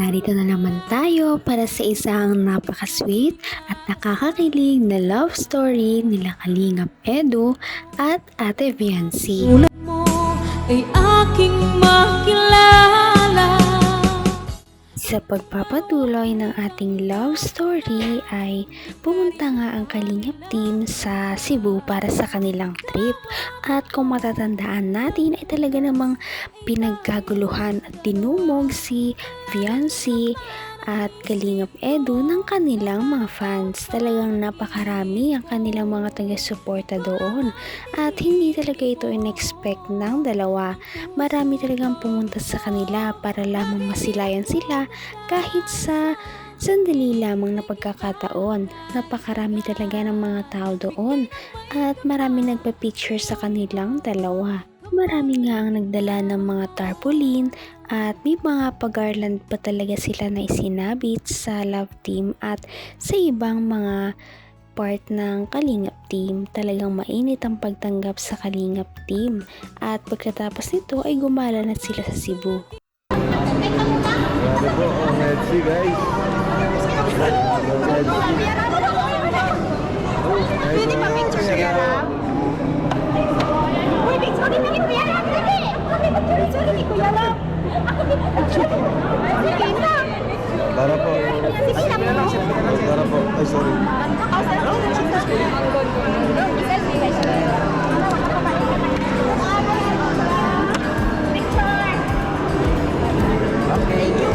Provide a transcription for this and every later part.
Narito na naman tayo para sa isang napaka-sweet at nakakakilig na love story nila Kalingap Edu at Ate Viancy. Tulad mo ay aking makilala. Sa pagpapatuloy ng ating love story ay pumunta nga ang Kalingap team sa Cebu para sa kanilang trip. At kung matatandaan natin ay talaga namang pinagkaguluhan at dinumog si Viancy at Kalingap Edu ng kanilang mga fans. Talagang napakarami ang kanilang mga taga-suporta doon at hindi talaga ito in-expect ng dalawa. Marami talagang pumunta sa kanila para lamang masilayan sila kahit sa sandali lamang na pagkakataon. Napakarami talaga ng mga tao doon at marami nagpa-picture sa kanilang dalawa. Marami nga ang nagdala ng mga tarpaulin at may mga pag-garland pa talaga sila na isinabit sa love team at sa ibang mga part ng Kalingap team. Talagang mainit ang pagtanggap sa Kalingap team at pagkatapos nito ay gumala na sila sa Cebu. Grabe po, ang Edsi guys. Pwede pa-picture siya lang? Uy, picture ni Kuya Ram! Dali! Picture ni Kuya Ram! Sige na! Para po. Sige na po! Para po. Ay, sorry.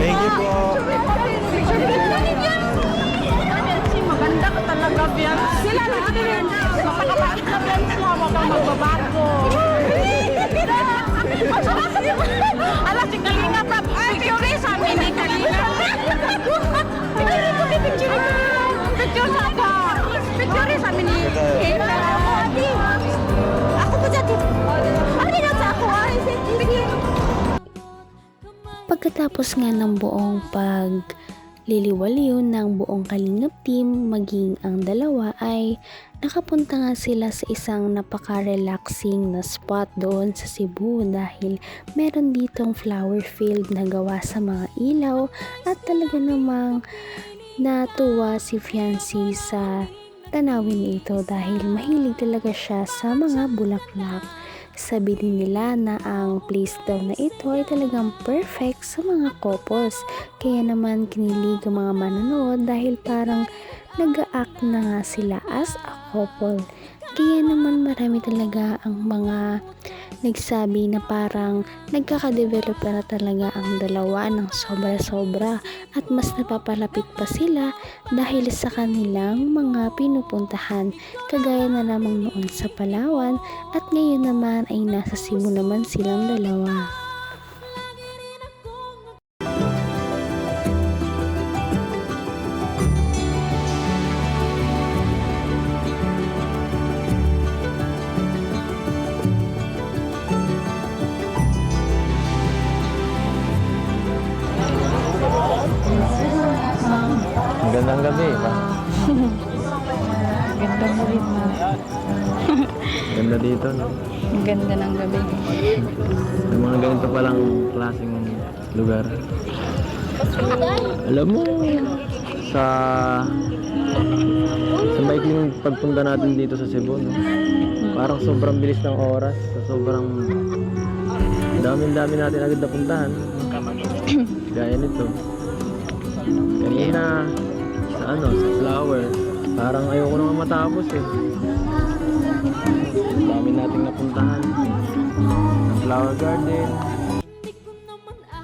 Thank you po. Maganda ka talaga, Bian. Sila lang din. Mapakapait na Bian sila. Huwag kang magbabago. Alam, si Kalinga pa. Picture sa amin ni Kalinga. Picture sa ako. Picture sa amin ni Kalinga. Ako po dyan. Ano din sa ako? Pagkatapos nga ng buong pagliliwaliw ng buong Kalingap team, maging ang dalawa ay nakapunta nga sila sa isang napaka-relaxing na spot doon sa Cebu dahil meron ditong flower field na gawa sa mga ilaw at talaga namang natuwa si Viancy sa tanawin ito dahil mahilig talaga siya sa mga bulaklak. Sabi din nila na ang place daw na ito ay talagang perfect sa mga couples. Kaya naman kinilig ang mga manonood dahil parang nag-a-act na nga sila as a couple. Kaya naman marami talaga ang mga nagsabi na parang nagkakadevelop na talaga ang dalawa ng sobra-sobra at mas napapalapit pa sila dahil sa kanilang mga pinupuntahan. Kagaya na lamang noon sa Palawan at ngayon naman ay nasa Cebu naman silang dalawa. Magandang gabi, ba? Ganda mo rin na. Ganda dito, no? Ang ganda ng gabi. May mga ganito palang klaseng lugar. Alam mo, sa maikling pagpunta natin dito sa Cebu, no? Parang sobrang bilis ng oras, sobrang dami natin agad napuntahan. Gaya nito. Kanina sa flower, parang ayoko nang matapos eh. Dami nating napuntahan. Flower garden.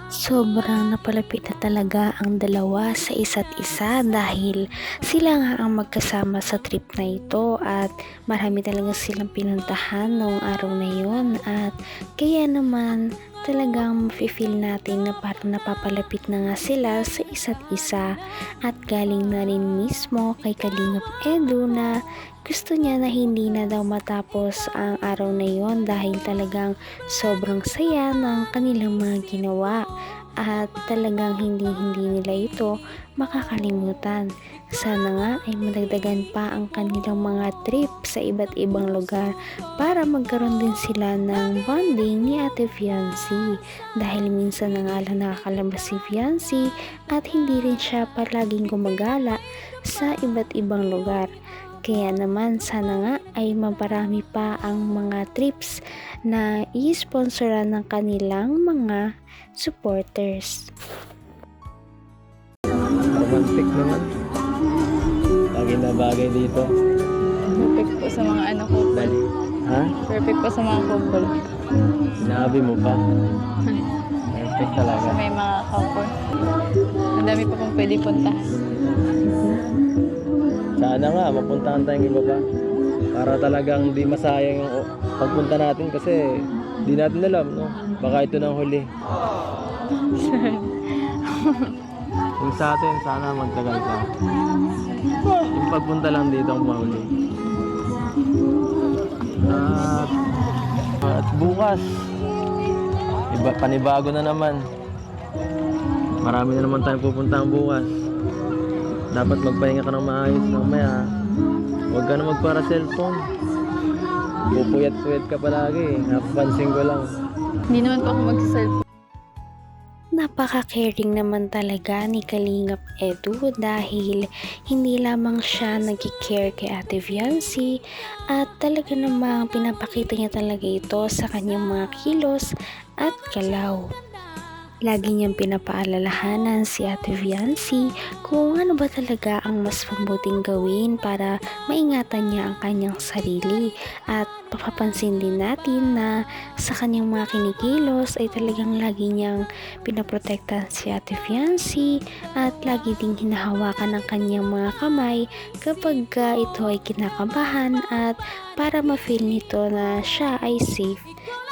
Sobrang napalapit na talaga ang dalawa sa isa't isa dahil sila nga ang magkasama sa trip na ito at marami talaga silang pinuntahan noong araw na yun at kaya naman talagang mafe-feel natin na parang napapalapit na nga sila sa isa't isa at galing na rin mismo kay Kalingap Edu na gusto niya na hindi na daw matapos ang araw na yon dahil talagang sobrang saya ng kanilang mga ginawa. at talagang hindi nila ito makakalimutan. Sana nga ay madagdagan pa ang kanilang mga trip sa iba't ibang lugar para magkaroon din sila ng bonding ni Ate Fiancé, dahil minsan na nga lang nakakalabas si Fiancé at hindi rin siya palaging gumagala sa iba't ibang lugar. Kaya naman sana nga ay maparami pa ang mga trips na i-sponsoran ng kanilang mga supporters. Romantic naman. Lagi na bagay dito. Perfect po sa mga couple. Ha? Perfect po sa mga couple. Sinabi mo pa. Perfect talaga. Sa may mga couple. Ang dami pa pong pwede puntahan. Sana nga, mapuntahan tayong iba pa. Para talagang di masayang yung pagpunta natin kasi di natin alam, no? Baka ito nang huli. Yung sa atin, sana magtagal pa. Yung pagpunta lang dito ang mahuli. At bukas, panibago na naman. Marami na naman tayong pupuntahan bukas. Dapat magpahinga ka ng maayos mamaya. Huwag ka na magpara cellphone. Pupuyat-puyat ka palagi. Napapansin ko lang. Hindi naman po ako mag-cellphone. Napaka-caring naman talaga ni Kalingap Edu, dahil hindi lamang siya nag-care kay Ate Fiancé at talaga namang pinapakita niya talaga ito sa kanyang mga kilos at galaw. Lagi niyang pinapaalalahanan si Ate Fiancé kung ano ba talaga ang mas mabuting gawin para maingatan niya ang kanyang sarili, at papapansin din natin na sa kanyang mga kinikilos ay talagang lagi niyang pinaprotektahan si Ate Fiancé at lagi ding hinahawakan ang kanyang mga kamay kapag ito ay kinakabahan, at para ma-feel nito na siya ay safe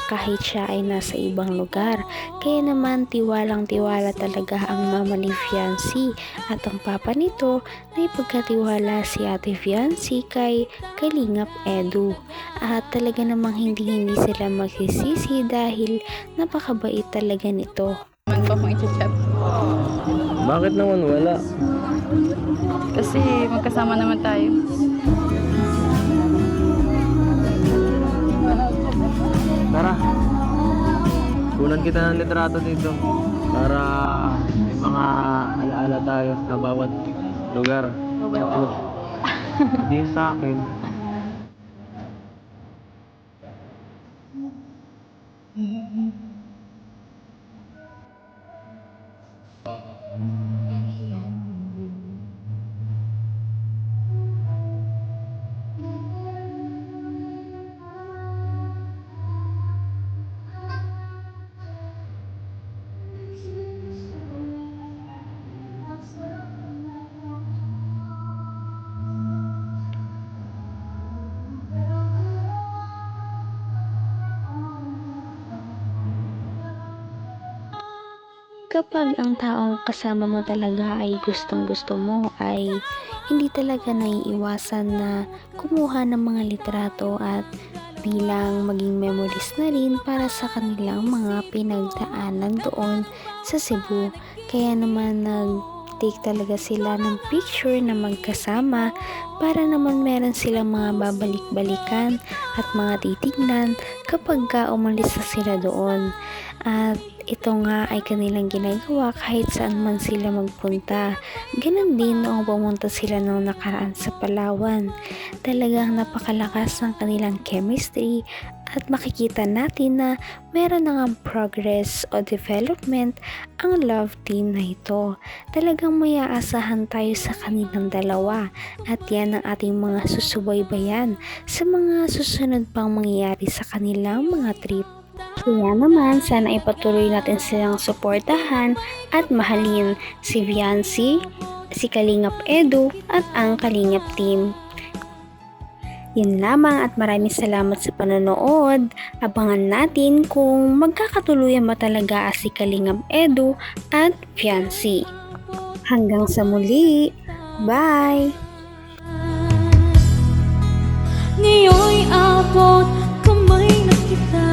kahit siya ay nasa ibang lugar. Kaya naman tiwalang-tiwala talaga ang mama ni Fiancé at ang papa nito na ipagkatiwala si Ate Fiancé kay Kalingap Edu. At talaga namang hindi sila magsisisi dahil napakabait talaga nito. Naman po akong i-chat. Bakit naman wala? Kasi magkasama naman tayo. Tara, kunan kita ng litrato dito para may mga alaala tayo sa bawat lugar. Hindi sa akin. Kapag ang taong kasama mo talaga ay gustong-gusto mo, ay hindi talaga naiiwasan na kumuha ng mga litrato at bilang maging memories na rin para sa kanilang mga pinagdaanan doon sa Cebu. Kaya naman nag-take talaga sila ng picture na magkasama para naman meron silang mga babalik-balikan at mga titignan kapag umalis na sila doon. At ito nga ay kanilang ginagawa kahit saan man sila magpunta. Ganon din noong pumunta sila noong nakaraan sa Palawan. Talagang napakalakas ng kanilang chemistry at makikita natin na meron na ngang progress o development ang love team na ito. Talagang may aasahan tayo sa kanilang dalawa, at yan ang ating mga susubaybayan sa mga susunod pang mangyayari sa kanilang mga trip. Kaya naman, sana ipatuloy natin silang suportahan at mahalin si Fiancé, si Kalingap Edu at ang Kalingap team. Yun lamang at maraming salamat sa panonood. Abangan natin kung magkakatuluyan ba talaga si Kalingap Edu at Fiancé. Hanggang sa muli. Bye! Ngayon'y abot kamay na kita.